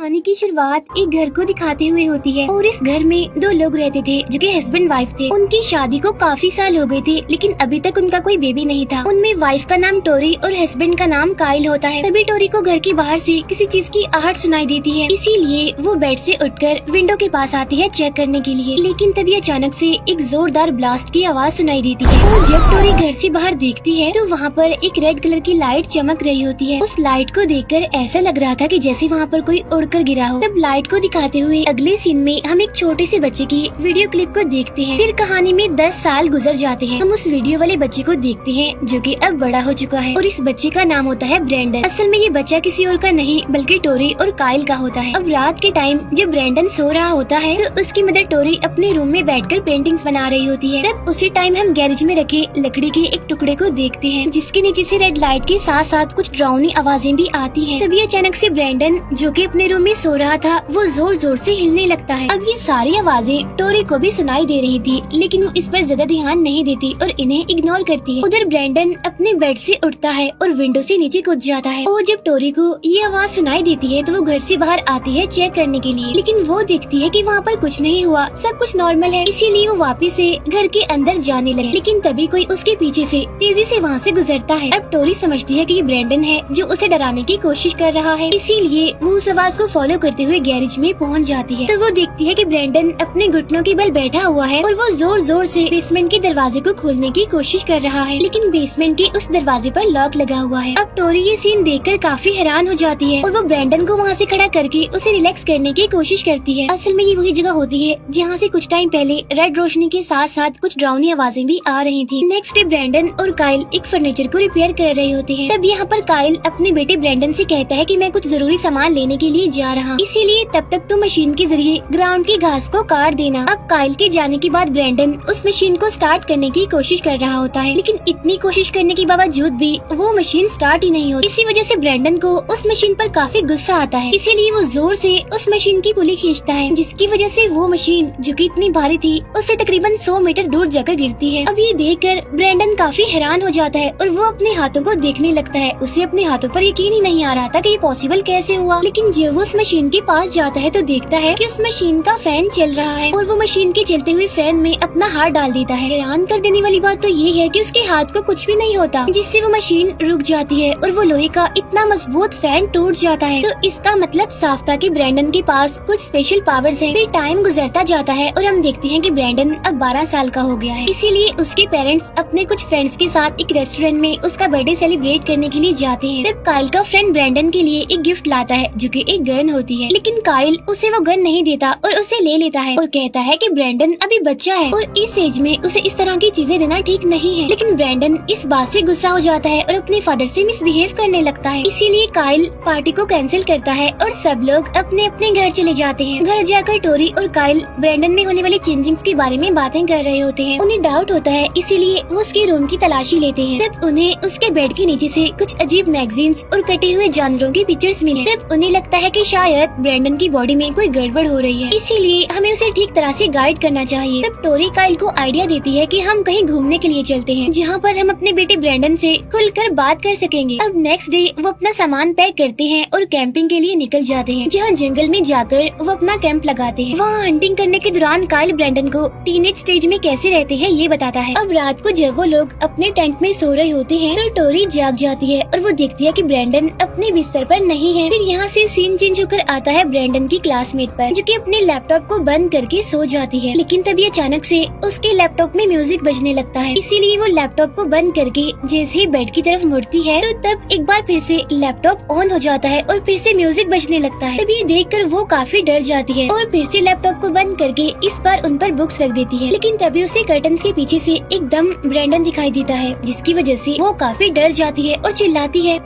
कहानी की शुरुआत एक घर को दिखाते हुए होती है और इस घर में दो लोग रहते थे जो कि हस्बैंड वाइफ थे। उनकी शादी को काफी साल हो गए थे लेकिन अभी तक उनका कोई बेबी नहीं था। उनमें वाइफ का नाम टोरी और हस्बैंड का नाम काइल होता है। तभी टोरी को घर के बाहर से किसी चीज की आहट सुनाई देती है, इसीलिए वो बेड से उठकर विंडो के पास आती है चेक करने के लिए। लेकिन तभी अचानक से एक जोरदार ब्लास्ट की आवाज सुनाई देती है और जब टोरी घर से बाहर देखती है तो वहाँ पर एक रेड कलर की लाइट चमक रही होती है। उस लाइट को देखकर ऐसा लग रहा था कि जैसे वहाँ पर कोई उड़कर गिरा हो। तब लाइट को दिखाते हुए अगले सीन में हम एक छोटे से बच्चे की वीडियो क्लिप को देखते हैं। फिर कहानी में 10 साल गुजर जाते हैं। हम उस वीडियो वाले बच्चे को देखते हैं जो कि अब बड़ा हो चुका है और इस बच्चे का नाम होता है ब्रेंडन। असल में ये बच्चा किसी और का नहीं बल्कि टोरी और काइल का होता है। अब रात के टाइम जब ब्रेंडन सो रहा होता है तो उसकी मदर टोरी अपने रूम में बैठकर पेंटिंग्स बना रही होती है। तब उसी टाइम हम गैरेज में रखे लकड़ी के एक टुकड़े को देखते हैं जिसके नीचे से रेड लाइट के साथ साथ कुछ डरावनी आवाजें भी आती हैं। तभी अचानक से ब्रेंडन जो कि अपने रूम में सो रहा था वो जोर जोर से हिलने लगता है। अब ये सारी आवाजें टोरी को भी सुनाई दे रही थी लेकिन वो इस पर ज्यादा ध्यान नहीं देती और इन्हें इग्नोर करती है। उधर ब्रेंडन अपने बेड से उठता है और विंडो से नीचे कूद जाता है और जब टोरी को ये आवाज सुनाई देती है तो वो घर से बाहर आती है चेक करने के लिए, लेकिन वो देखती है कि वहाँ पर कुछ नहीं हुआ, सब कुछ नॉर्मल है। इसीलिए वो वापस से घर के अंदर जाने लगे, लेकिन तभी कोई उसके पीछे से तेजी से वहाँ से गुजरता है। अब टोरी समझती है कि ये ब्रेंडन है जो उसे डराने की कोशिश कर रहा है, इसीलिए वो उस आवाज को फॉलो करते हुए गैरेज में पहुँच जाती है। तो वो देखती है कि ब्रेंडन अपने घुटनों के बल बैठा हुआ है और वो जोर जोर से बेसमेंट के दरवाजे को खोलने की कोशिश कर रहा है, लेकिन बेसमेंट के उस दरवाजे पर लॉक लगा हुआ है। अब टोरी ये सीन देखकर काफी हैरान हो जाती है और वो ब्रेंडन को वहाँ से खड़ा करके उसे रिलैक्स करने की कोशिश करती है। असल में ये वही जगह होती है जहाँ से कुछ टाइम पहले रेड रोशनी के साथ साथ कुछ डरावनी आवाजें भी आ रही थी। नेक्स्ट डे ब्रेंडन और काइल एक फर्नीचर को रिपेयर कर रहे होते हैं। तब यहाँ पर काइल अपने बेटे ब्रेंडन से कहता है कि मैं कुछ जरूरी सामान लेने के लिए जा रहा हूँ, इसीलिए तब तक तुम मशीन के जरिए ग्राउंड की घास को काट देना। अब काइल के जाने के बाद ब्रेंडन उस मशीन को स्टार्ट करने की कोशिश कर रहा होता है, लेकिन इतनी कोशिश करने के बावजूद भी वो मशीन स्टार्ट ही नहीं होती। इसी वजह से ब्रेंडन को उस मशीन पर काफी गुस्सा आता है, इसीलिए वो जोर से उस मशीन की पुली खींचता है जिसकी वजह से वो मशीन जो कि इतनी भारी थी उससे तकरीबन 100 मीटर दूर जाकर गिरती है। अब ये देखकर ब्रेंडन काफी हैरान हो जाता है और वो अपने हाथों को देखने लगता है। उसे अपने हाथों पर यकीन ही नहीं आ रहा था कि ये पॉसिबल कैसे हुआ, लेकिन जब वो उस मशीन के पास जाता है तो देखता है कि उस मशीन का फैन चल रहा है और वो मशीन के चलते हुए फैन में अपना हाथ डाल देता है। हैरान कर देने वाली बात तो ये है कि उसके हाथ को कुछ भी नहीं होता, जिससे वो मशीन रुक जाती है और वो लोहे का इतना मजबूत फैन टूट जाता है। तो इसका मतलब साफ था कि ब्रेंडन के पास कुछ स्पेशल पावर्स हैं। फिर टाइम गुजरता जाता है और हम देखते हैं कि ब्रेंडन अब 12 साल का हो गया है, इसीलिए उसके पेरेंट्स अपने कुछ फ्रेंड्स के साथ एक रेस्टोरेंट में उसका बर्थडे सेलिब्रेट करने के लिए जाते हैं। तब काइल का फ्रेंड ब्रेंडन के लिए एक गिफ्ट लाता है जो कि एक गन होती है, लेकिन काइल उसे वो गन नहीं देता और उसे ले लेता है और कहता है कि ब्रेंडन अभी बच्चा है और इस एज में उसे इस तरह की चीजें देना ठीक नहीं है। लेकिन ब्रेंडन इस बात से गुस्सा हो जाता है और अपने फादर से मिसबिहेव करने लगता है, इसीलिए काइल पार्टी को कैंसिल करता है और सब लोग अपने अपने घर चले जाते हैं। घर जाकर टोरी और काइल ब्रेंडन में होने वाली चेंजिंग्स के बारे में बातें कर रहे होते हैं। उन्हें डाउट होता है, इसीलिए वो उसके रूम की तलाशी लेते हैं। तब उन्हें उसके बेड के नीचे से कुछ अजीब मैगजीन्स और कटे हुए जानवरों की पिक्चर्स मिले। तब उन्हें लगता है कि शायद ब्रेंडन की बॉडी में कोई गड़बड़ हो रही है, इसीलिए हमें उसे ठीक तरह से गाइड करना चाहिए। तब टोरी काइल को आइडिया देती है कि हम कहीं घूमने के लिए चलते हैं जहाँ पर हम अपने बेटे ब्रेंडन से खुलकर बात कर सकेंगे। अब नेक्स्ट डे वो अपना सामान पैक करते हैं और कैंपिंग के लिए निकल जाते हैं, जहाँ जंगल में जाकर वो अपना कैंप लगाते हैं। वहाँ हंटिंग करने के दौरान काइल ब्रेंडन को टीनेज स्टेज में कैसे रहते हैं ये बताता है। अब रात को जब वो लोग अपने टेंट में सो रहे होते हैं तो टोरी जाग जाती है और वो देखती है कि ब्रेंडन अपने बिस्तर पर नहीं है। फिर यहाँ से सीन चेंज होकर आता है ब्रेंडन की क्लासमेट पर जो कि अपने लैपटॉप को बंद करके सो जाती है, लेकिन तभी अचानक से उसके लैपटॉप में म्यूजिक बजने लगता है, इसीलिए वो लैपटॉप को बंद करके जैसे ही बेड की तरफ मुड़ती है तो तब एक बार फिर से लैपटॉप ऑन हो जाता है और फिर से म्यूजिक बजने लगता है। तभी देखकर वो काफी डर जाती है और फिर से लैपटॉप को बंद करके इस बार उन पर बुक्स रख देती है, लेकिन तभी उसे कर्टन्स के पीछे से एकदम ब्रेंडन दिखाई देता है जिसकी वजह से वो काफी डर जाती है और चिल्लाती है।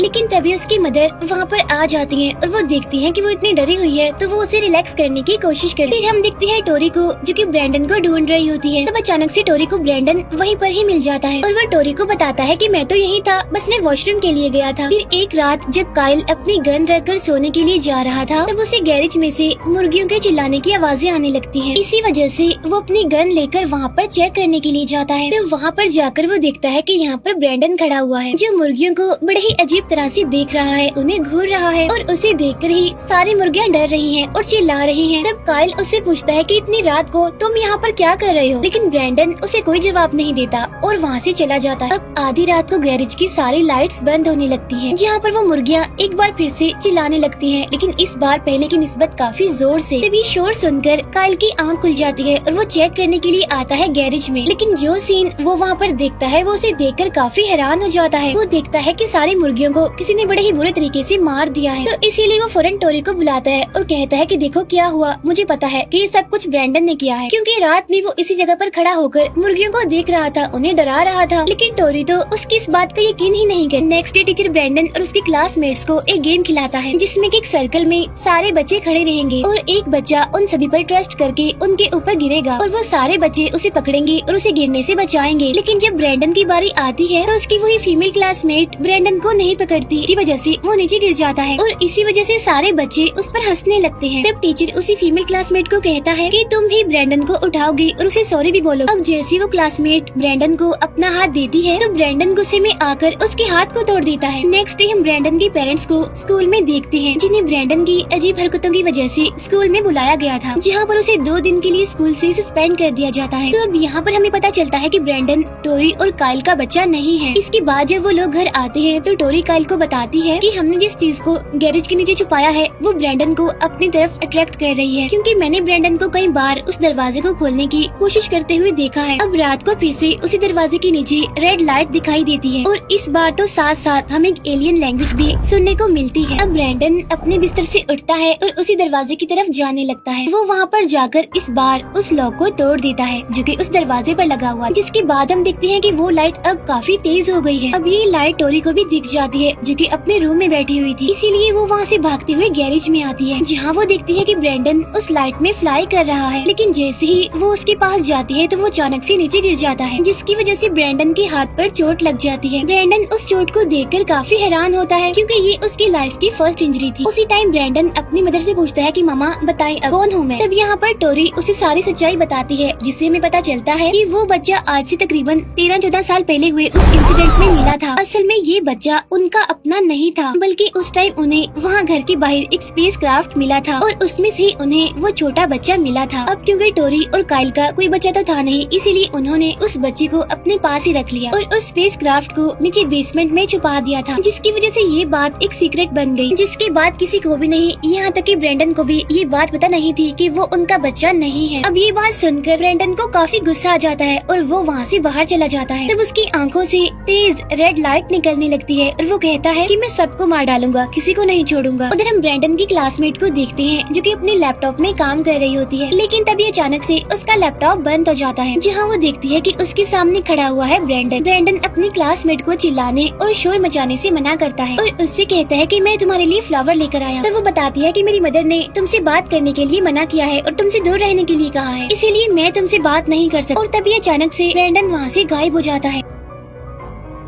लेकिन तभी उसकी मदर वहाँ पर आ जाती है और वो देखती है कि वो इतनी डरी हुई है तो वो उसे रिलैक्स करने की कोशिश करती है। फिर हम देखते हैं टोरी को जो कि ब्रेंडन को ढूंढ रही होती है। तब अचानक से टोरी को ब्रेंडन वहीं पर ही मिल जाता है और वो टोरी को बताता है कि मैं तो यहीं था, बस मैं वॉशरूम के लिए गया था। फिर एक रात जब काइल अपनी गन रखकर सोने के लिए जा रहा था तब उसे गैरेज में से मुर्गियों के चिल्लाने की आवाजें आने लगती है। इसी वजह से वो अपनी गन लेकर वहाँ पर चेक करने के लिए जाता है। तो वहाँ पर जाकर वो देखता है कि यहाँ पर ब्रेंडन खड़ा हुआ है जो मुर्गियों को बड़े ही अजीब तरह से देख रहा है, उन्हें घूर रहा है और उसे देखकर ही सारी मुर्गियाँ डर रही हैं और चिल्ला रही हैं। तब काइल उससे पूछता है कि इतनी रात को तुम यहाँ पर क्या कर रहे हो, लेकिन ब्रैंडन उसे कोई जवाब नहीं देता और वहाँ से चला जाता है। अब आधी रात को गैरेज की सारी लाइट्स बंद होने लगती हैं, जहाँ पर वो मुर्गियाँ एक बार फिर से चिल्लाने लगती हैं, लेकिन इस बार पहले की निस्बत काफी जोर से। तभी शोर सुनकर काइल की आंख खुल जाती है और वो चेक करने के लिए आता है गैरेज में, लेकिन जो सीन वो वहाँ पर देखता है वो उसे देखकर काफी हैरान हो जाता है। वो देखता है कि सारी मुर्गियों को किसी ने बड़े ही बुरे तरीके से मार दिया है। तो इसीलिए वो फौरन टोरी को बुलाता है और कहता है कि देखो क्या हुआ, मुझे पता है कि ये सब कुछ ब्रैंडन ने किया है, क्योंकि रात में वो इसी जगह पर खड़ा होकर मुर्गियों को देख रहा था, उन्हें डरा रहा था। लेकिन टोरी तो उसकी इस बात का यकीन ही नहीं कर। नेक्स्ट डे टीचर ब्रैंडन और उसके क्लासमेट्स को एक गेम खिलाता है, जिसमें एक सर्कल में सारे बच्चे खड़े रहेंगे और एक बच्चा उन सभी पर ट्रस्ट करके उनके ऊपर गिरेगा और वो सारे बच्चे उसे पकड़ेंगे और उसे गिरने से बचाएंगे। लेकिन जब ब्रैंडन की बारी आती है तो उसकी वही फीमेल क्लासमेट ब्रैंडन को नहीं पकड़ती, की वजह से वो नीचे गिर जाता है और इसी वजह से सारे बच्चे उस पर हंसने लगते हैं। तब टीचर उसी फीमेल क्लासमेट को कहता है कि तुम भी ब्रैंडन को उठाओगी और उसे सॉरी भी बोलो। अब जैसे वो क्लासमेट ब्रैंडन को अपना हाथ देती है तो ब्रैंडन गुस्से में आकर उसके हाथ को तोड़ देता है। नेक्स्ट डे हम ब्रैंडन के पेरेंट्स को स्कूल में देखते हैं, जिन्हें ब्रैंडन की अजीब हरकतों की वजह से स्कूल में बुलाया गया था, जहाँ पर उसे 2 दिन के लिए स्कूल से सस्पेंड कर दिया जाता है। तो अब यहाँ पर हमें पता चलता है कि ब्रैंडन टोरी और काइल का बच्चा नहीं है। इसके बाद जब वो लोग घर आते हैं तो टोरी काइल को बताती है कि हमने जिस चीज को गैरेज के नीचे छुपाया है वो ब्रैंडन को अपनी तरफ अट्रैक्ट कर रही है, क्योंकि मैंने ब्रैंडन को कई बार उस दरवाजे को खोलने की कोशिश करते हुए देखा है। अब रात को फिर से उसी दरवाजे के नीचे रेड लाइट दिखाई देती है और इस बार तो साथ साथ हमें एक एलियन लैंग्वेज भी सुनने को मिलती है। अब ब्रैंडन अपने बिस्तर से उठता है और उसी दरवाजे की तरफ जाने लगता है। वो वहाँ पर जाकर इस बार उस लॉक को तोड़ देता है जो कि उस दरवाजे पर लगा हुआ है, जिसके बाद हम देखते हैं कि वो लाइट अब काफी तेज हो गई है। अब ये लाइट टोरी को भी दिख जाती है जो कि अपने रूम में बैठी हुई थी, इसीलिए वो वहाँ से भागते हुए गैरेज में आती है, जहाँ वो देखती है कि ब्रैंडन उस लाइट में फ्लाई कर रहा है। लेकिन जैसे ही वो उसके पास जाती है तो वो अचानक से नीचे गिर जाता है, जिसकी वजह से ब्रैंडन के हाथ पर चोट लग जाती है। ब्रैंडन उस चोट को देखकर काफी हैरान होता है, क्योंकि ये उसकी लाइफ की फर्स्ट इंजरी थी। उसी टाइम ब्रैंडन अपनी मदर से पूछता है कि मामा बताए अब कौन हूँ मैं। तब यहाँ पर टोरी उसे सारी सच्चाई बताती है, जिससे हमें पता चलता है कि वो बच्चा आज से तकरीबन 13-14 साल पहले हुए उस इंसिडेंट में मिला था। असल में ये बच्चा उनका अपना नहीं था, बल्कि उस टाइम उन्हें वहाँ घर के बाहर एक स्पेस क्राफ्ट मिला था और उसमें से उन्हें वो छोटा बच्चा मिला था। अब क्योंकि टोरी और काइल का कोई बच्चा तो था नहीं, इसीलिए उन्होंने उस बच्चे को अपने पास ही रख लिया और उस स्पेस क्राफ्ट को नीचे बेसमेंट में छुपा दिया था, जिसकी वजह से ये बात एक सीक्रेट बन गई, जिसके बाद किसी को भी नहीं, यहाँ तक कि ब्रैंडन को भी ये बात पता नहीं थी कि वो उनका बच्चा नहीं है। अब ये बात सुनकर ब्रैंडन को काफी गुस्सा आ जाता है और वो वहाँ से बाहर चला जाता है। तब उसकी आंखों से तेज रेड लाइट निकलने लगती है और वो कहता है कि मैं सबको मार डालूंगा, किसी को नहीं छोड़ूंगा। उधर हम ब्रैंडन की क्लासमेट को देखते हैं जो कि अपने लैपटॉप में काम कर रही होती है, लेकिन तभी अचानक से उसका लैपटॉप बंद हो जाता है, जहाँ वो देखती है कि उसके सामने खड़ा हुआ है ब्रैंडन। ब्रैंडन अपनी क्लासमेट को चिल्लाने और शोर मचाने से मना करता है और उससे कहता है कि मैं तुम्हारे लिए फ्लावर लेकर आया। तो वो बताती है कि मेरी मदर ने तुमसे बात करने के लिए मना किया है और तुमसे दूर रहने के लिए कहा है, इसीलिए मैं तुमसे बात नहीं कर सकती। और तभी अचानक से ब्रैंडन वहाँ से गायब हो जाता है।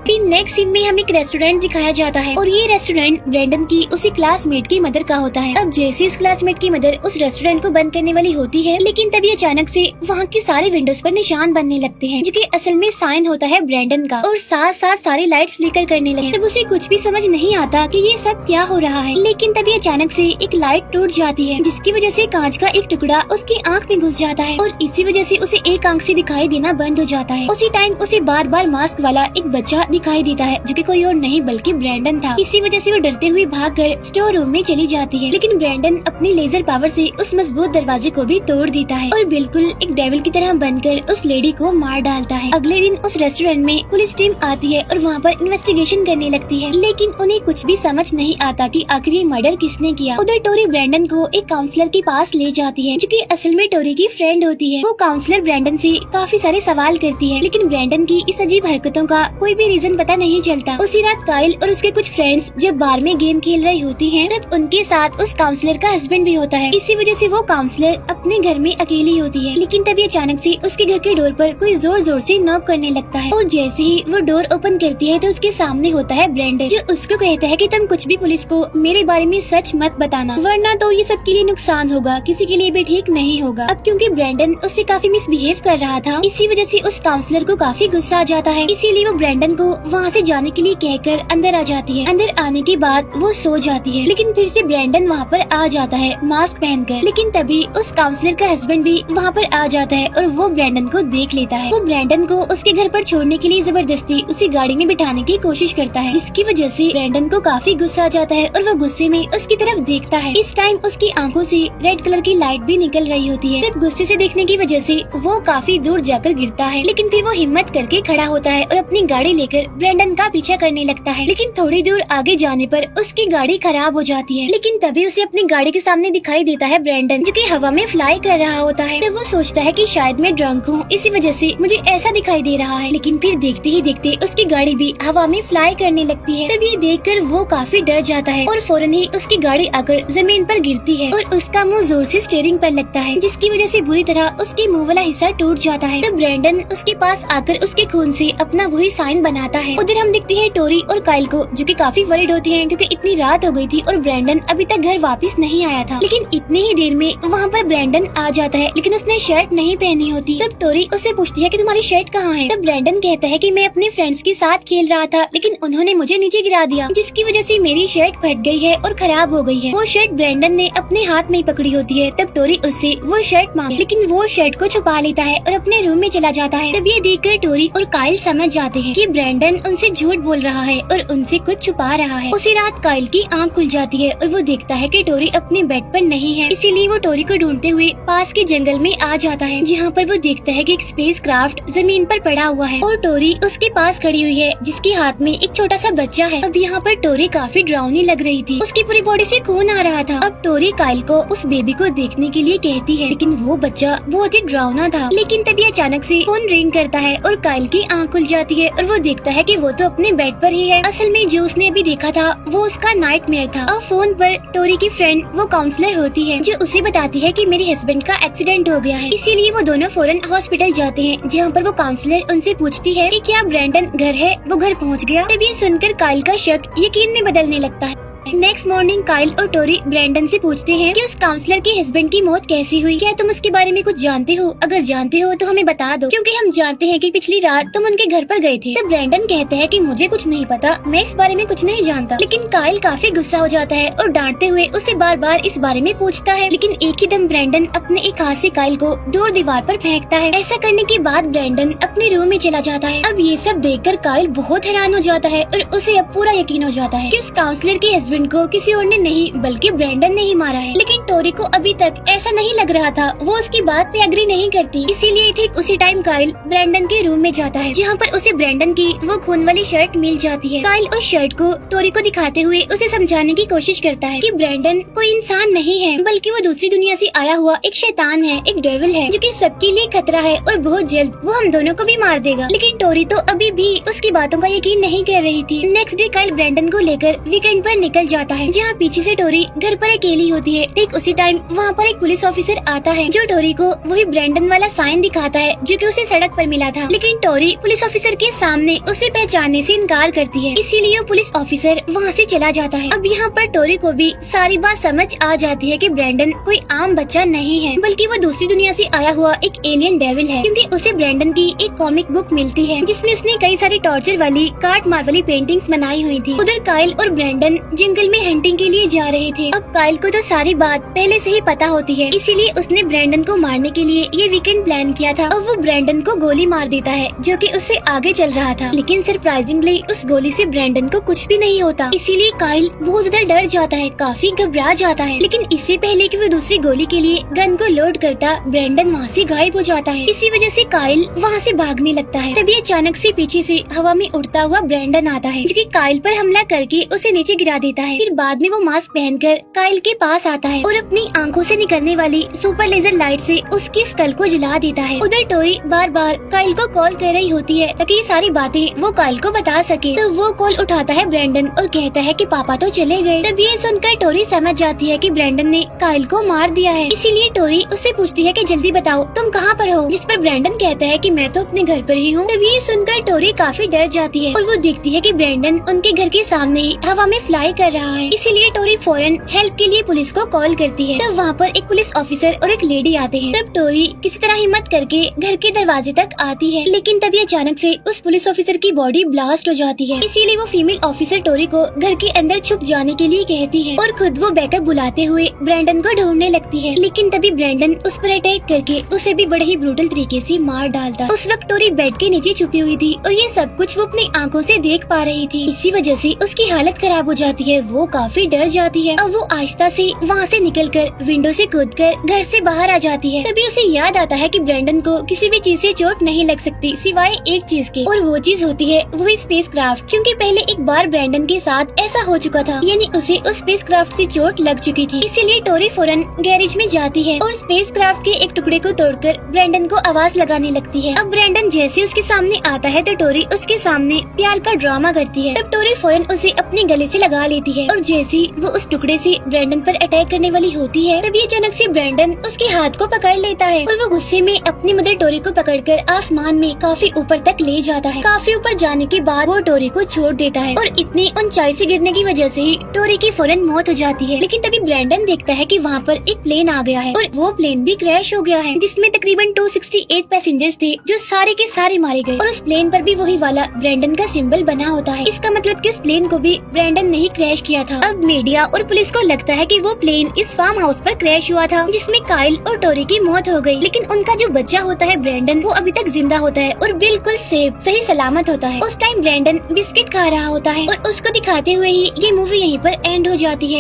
फिर नेक्स्ट सीन में हमें एक रेस्टोरेंट दिखाया जाता है और ये रेस्टोरेंट ब्रैंडन की उसी क्लासमेट की मदर का होता है। अब जैसे उस क्लासमेट की मदर उस रेस्टोरेंट को बंद करने वाली होती है, लेकिन तभी अचानक से वहाँ के सारे विंडोज पर निशान बनने लगते हैं, जो कि असल में साइन होता है ब्रैंडन का, और साथ साथ सारी लाइट्स फ्लिकर करने लगे। तब उसे कुछ भी समझ नहीं आता कि ये सब क्या हो रहा है, लेकिन तभी अचानक से एक लाइट टूट जाती है, जिसकी वजह से कांच का एक टुकड़ा उसकी आँख में घुस जाता है और इसी वजह से उसे एक आँख से दिखाई देना बंद हो जाता है। उसी टाइम उसे बार बार मास्क वाला एक बच्चा दिखाई देता है, जो कि कोई और नहीं बल्कि ब्रैंडन था। इसी वजह से वो डरते हुए भागकर स्टोर रूम में चली जाती है, लेकिन ब्रैंडन अपनी लेजर पावर से उस मजबूत दरवाजे को भी तोड़ देता है और बिल्कुल एक डेविल की तरह बनकर उस लेडी को मार डालता है। अगले दिन उस रेस्टोरेंट में पुलिस टीम आती है और वहाँ पर इन्वेस्टिगेशन करने लगती है, लेकिन उन्हें कुछ भी समझ नहीं आता कि आखिर ये मर्डर किसने किया। उधर टोरी ब्रैंडन को एक काउंसलर के पास ले जाती है, जो कि असल में टोरी की फ्रेंड होती है। वो काउंसलर ब्रैंडन से काफी सारे सवाल करती है, लेकिन ब्रैंडन की इस अजीब हरकतों का कोई भी रीजन पता नहीं चलता। उसी रात काइल और उसके कुछ फ्रेंड्स जब बार में गेम खेल रही होती हैं, तब उनके साथ उस काउंसलर का हस्बैंड भी होता है। इसी वजह से वो काउंसलर अपने घर में अकेली होती है, लेकिन तभी अचानक से उसके घर के डोर पर कोई जोर जोर से नॉक करने लगता है और जैसे ही वो डोर ओपन करती है तो उसके सामने होता है ब्रैंडन, जो उसको कहता है कि तुम कुछ भी पुलिस को मेरे बारे में सच मत बताना, वरना तो ये सबके लिए नुकसान होगा, किसी के लिए भी ठीक नहीं होगा। अब क्योंकि ब्रैंडन उससे काफी मिसबिहेव कर रहा था, इसी वजह से उस काउंसलर को काफी गुस्सा आ जाता है, इसीलिए वो ब्रैंडन को वहाँ से जाने के लिए कहकर अंदर आ जाती है। अंदर आने के बाद वो सो जाती है, लेकिन फिर से ब्रैंडन वहाँ पर आ जाता है मास्क पहनकर। लेकिन तभी उस काउंसलर का हस्बैंड भी वहाँ पर आ जाता है और वो ब्रैंडन को देख लेता है। वो ब्रैंडन को उसके घर पर छोड़ने के लिए जबरदस्ती उसी गाड़ी में बिठाने की कोशिश करता है, जिसकी वजह से ब्रैंडन को काफी गुस्सा आ जाता है और वो गुस्से में उसकी तरफ देखता है। इस टाइम उसकी आंखों से रेड कलर की लाइट भी निकल रही होती है। तब गुस्से से देखने की वजह से वो काफी दूर जाकर गिरता है, लेकिन फिर वो हिम्मत करके खड़ा होता है और अपनी गाड़ी लेकर ब्रैंडन का पीछा करने लगता है। लेकिन थोड़ी दूर आगे जाने पर उसकी गाड़ी खराब हो जाती है। लेकिन तभी उसे अपनी गाड़ी के सामने दिखाई देता है ब्रैंडन, जो कि हवा में फ्लाई कर रहा होता है। तो वो सोचता है कि शायद मैं ड्रंक हूँ, इसी वजह से मुझे ऐसा दिखाई दे रहा है। लेकिन फिर देखते ही देखते उसकी गाड़ी भी हवा में फ्लाई करने लगती है। तब ये देखकर वो काफी डर जाता है और फौरन ही उसकी गाड़ी आकर जमीन पर गिरती है और उसका मुंह जोर से स्टीयरिंग पर लगता है, जिसकी वजह से बुरी तरह उसके मुंह वाला हिस्सा टूट जाता है। तब ब्रैंडन उसके पास आकर उसके खून से अपना वही साइन बनाता है। उधर हम देखते हैं टोरी और काइल को, जो कि काफी वरीड होती हैं क्योंकि इतनी रात हो गई थी और ब्रैंडन अभी तक घर वापस नहीं आया था। लेकिन इतनी ही देर में वहाँ पर ब्रैंडन आ जाता है, लेकिन उसने शर्ट नहीं पहनी होती। तब टोरी उससे पूछती है कि तुम्हारी शर्ट कहाँ है। तब ब्रैंडन कहता है कि मैं अपने फ्रेंड्स के साथ खेल रहा था, लेकिन उन्होंने मुझे नीचे गिरा दिया, जिसकी वजह से मेरी शर्ट फट गई है और खराब हो गई है। वो शर्ट ब्रैंडन ने अपने हाथ में ही पकड़ी होती है। तब टोरी उससे वो शर्ट मांगे, लेकिन वो शर्ट को छुपा लेता है और अपने रूम में चला जाता है। तब ये देखकर टोरी और काइल समझ जाते हैं कि ब्रैंडन उनसे झूठ बोल रहा है और उनसे कुछ छुपा रहा है। उसी रात काइल की आंख खुल जाती है और वो देखता है कि टोरी अपने बेड पर नहीं है, इसीलिए वो टोरी को ढूंढते हुए पास के जंगल में आ जाता है, जहाँ पर वो देखता है कि एक स्पेस क्राफ्ट जमीन पर पड़ा हुआ है और टोरी उसके पास खड़ी हुई है, जिसके हाथ में एक छोटा सा बच्चा है। अब यहाँ पर टोरी काफी डरावनी लग रही थी, उसकी पूरी बॉडी से खून आ रहा था। अब टोरी काइल को उस बेबी को देखने के लिए कहती है, लेकिन वो बच्चा बहुत ही डरावना था। लेकिन तभी अचानक से फोन रिंग करता है और काइल की आंख खुल जाती है और वो देखता है कि वो तो अपने बेड पर ही है। असल में जो उसने अभी देखा था वो उसका नाइटमेयर था। और फोन पर टोरी की फ्रेंड वो काउंसलर होती है, जो उसे बताती है कि मेरे हस्बैंड का एक्सीडेंट हो गया है। इसीलिए वो दोनों फौरन हॉस्पिटल जाते हैं, जहाँ पर वो काउंसलर उनसे पूछती है कि क्या ब्रैंडन घर है। वो घर पहुँच गया। तब ये सुनकर काइल का शक यकीन में बदलने लगता है। नेक्स्ट मॉर्निंग काइल और टोरी ब्रैंडन से पूछते हैं कि उस काउंसलर के हस्बैंड की मौत कैसे हुई, क्या तुम उसके बारे में कुछ जानते हो? अगर जानते हो तो हमें बता दो, क्योंकि हम जानते हैं कि पिछली रात तुम उनके घर पर गए थे। तो ब्रैंडन कहता है कि मुझे कुछ नहीं पता, मैं इस बारे में कुछ नहीं जानता। लेकिन काइल काफी गुस्सा हो जाता है और डांटते हुए उससे बार बार इस बारे में पूछता है। लेकिन एक ही दम ब्रैंडन अपने एक हाथ से काइल को दूर दीवार पर फेंकता है। ऐसा करने के बाद ब्रैंडन अपने रूम में चला जाता है। अब ये सब देखकर काइल बहुत हैरान हो जाता है और उसे अब पूरा यकीन हो जाता है कि उस काउंसलर के हस्बैंड को किसी और नहीं बल्कि ब्रैंडन ने ही मारा है। लेकिन टोरी को अभी तक ऐसा नहीं लग रहा था, वो उसकी बात पे एग्री नहीं करती। इसीलिए ठीक उसी टाइम काइल ब्रैंडन के रूम में जाता है, जहाँ पर उसे ब्रैंडन की वो खून वाली शर्ट मिल जाती है। काइल उस शर्ट को टोरी को दिखाते हुए उसे समझाने की कोशिश करता है कि ब्रैंडन कोई इंसान नहीं है, बल्कि वो दूसरी दुनिया से आया हुआ एक शैतान है, एक डेविल है, जो कि सबके लिए खतरा है और बहुत जल्द वो हम दोनों को भी मार देगा। लेकिन टोरी तो अभी भी उसकी बातों का यकीन नहीं कर रही थी। नेक्स्ट डे काइल ब्रैंडन को लेकर वीकेंड पर निकल जाता है, जहाँ पीछे से टोरी घर पर अकेली होती है। ठीक उसी टाइम वहाँ पर एक पुलिस ऑफिसर आता है, जो टोरी को वही ब्रैंडन वाला साइन दिखाता है, जो कि उसे सड़क पर मिला था। लेकिन टोरी पुलिस ऑफिसर के सामने उसे पहचानने से इनकार करती है, इसीलिए वो पुलिस ऑफिसर वहाँ से चला जाता है। अब यहाँ पर टोरी को भी सारी बात समझ आ जाती है कि ब्रैंडन कोई आम बच्चा नहीं है, बल्कि वो दूसरी दुनिया से आया हुआ एक एलियन डेविल है, क्योंकि उसे ब्रैंडन की एक कॉमिक बुक मिलती है, जिसमें उसने कई सारी टॉर्चर वाली काट मार वाली पेंटिंग्स बनाई हुई थी। उधर काइल और ब्रैंडन जंगल में हंटिंग के लिए जा रहे थे। अब काइल को तो सारी बात पहले से ही पता होती है, इसीलिए उसने ब्रैंडन को मारने के लिए ये वीकेंड प्लान किया था। और वो ब्रैंडन को गोली मार देता है, जो कि उससे आगे चल रहा था। लेकिन सरप्राइजिंगली उस गोली से ब्रैंडन को कुछ भी नहीं होता, इसीलिए काइल बहुत ज्यादा डर जाता है, काफी घबरा जाता है। लेकिन इससे पहले कि वो दूसरी गोली के लिए गन को लोड करता, ब्रैंडन वहाँ से गायब हो जाता है। इसी वजह से काइल वहाँ से भागने लगता है। तभी अचानक से पीछे से हवा में उड़ता हुआ ब्रैंडन आता है, जो कि काइल पर हमला करके उसे नीचे गिरा देता है। फिर बाद में वो मास्क पहनकर काइल के पास आता है और अपनी आंखों से निकलने वाली सुपर लेजर लाइट से उसकी स्कल को जला देता है। उधर टोरी बार बार काइल को कॉल कर रही होती है, ताकि ये सारी बातें वो काइल को बता सके। तो वो कॉल उठाता है ब्रैंडन और कहता है कि पापा तो चले गए। तब ये सुनकर टोरी समझ जाती है कि ब्रैंडन ने काइल को मार दिया है। इसीलिए टोरी उससे पूछती है कि जल्दी बताओ तुम कहाँ पर हो, जिस पर ब्रैंडन कहता है कि मैं तो अपने घर पर ही हूँ। तब ये सुनकर टोरी काफी डर जाती है और वो देखती है कि ब्रैंडन उनके घर के सामने ही हवा में फ्लाई कर रहा है। इसीलिए टोरी फौरन हेल्प के लिए पुलिस को कॉल करती करती है। तब वहाँ पर एक पुलिस ऑफिसर और एक लेडी आते हैं। तब टोरी किसी तरह हिम्मत करके घर के दरवाजे तक आती है, लेकिन तभी अचानक से उस पुलिस ऑफिसर की बॉडी ब्लास्ट हो जाती है। इसीलिए वो फीमेल ऑफिसर टोरी को घर के अंदर छुप जाने के लिए कहती है और खुद वो बैकअप बुलाते हुए ब्रैंडन को ढूंढने लगती है। लेकिन तभी ब्रैंडन उस पर अटैक करके उसे भी बड़े ही ब्रूटल तरीके से मार डालता। उस वक्त टोरी बेड के नीचे छुपी हुई थी और ये सब कुछ वो अपनी आंखों से देख पा रही थी। इसी वजह से उसकी हालत खराब हो जाती है, वो काफी डर जाती है। अब वो आहिस्ता से वहाँ से निकलकर विंडो से कूदकर घर से बाहर आ जाती है। तभी उसे याद आता है कि ब्रैंडन को किसी भी चीज से चोट नहीं लग सकती सिवाय एक चीज के, और वो चीज होती है वही स्पेसक्राफ्ट, क्योंकि पहले एक बार ब्रैंडन के साथ ऐसा हो चुका था, यानी उसे उस स्पेसक्राफ्ट से चोट लग चुकी थी। इसीलिए टोरी फौरन गैरेज में जाती है और स्पेसक्राफ्ट के एक टुकड़े को तोड़कर ब्रैंडन को आवाज लगाने लगती है। अब ब्रैंडन जैसे उसके सामने आता है तो टोरी उसके सामने प्यार का ड्रामा करती है। तब टोरी फौरन उसे अपने गले से लगा लेती है और जैसे वो उस टुकड़े से ब्रैंडन पर अटैक करने वाली होती है, तभी अचानक से ब्रैंडन उसके हाथ को पकड़ लेता है और वो गुस्से में अपनी मदर टोरी को पकड़कर आसमान में काफी ऊपर तक ले जाता है। काफी ऊपर जाने के बाद वो टोरी को छोड़ देता है और इतनी ऊंचाई से गिरने की वजह से ही टोरी की फौरन मौत हो जाती है। लेकिन तभी ब्रैंडन देखता है कि वहाँ पर एक प्लेन आ गया है और वो प्लेन भी क्रैश हो गया है, जिसमें तकरीबन 268 पैसेंजर्स थे जो सारे के सारे मारे गए और उस प्लेन पर भी वही वाला ब्रैंडन का सिंबल बना होता है। इसका मतलब कि उस प्लेन को भी ब्रैंडन ने ही क्रैश किया था। अब मीडिया और पुलिस को लगता है कि वो प्लेन इस फार्म हाउस पर क्रैश हुआ था जिसमें काइल और टोरी की मौत हो गई, लेकिन उनका जो बच्चा होता है ब्रैंडन, वो अभी तक जिंदा होता है और बिल्कुल सेफ सही सलामत होता है। उस टाइम ब्रैंडन बिस्किट खा रहा होता है और उसको दिखाते हुए ही ये मूवी यहीं पर एंड हो जाती है।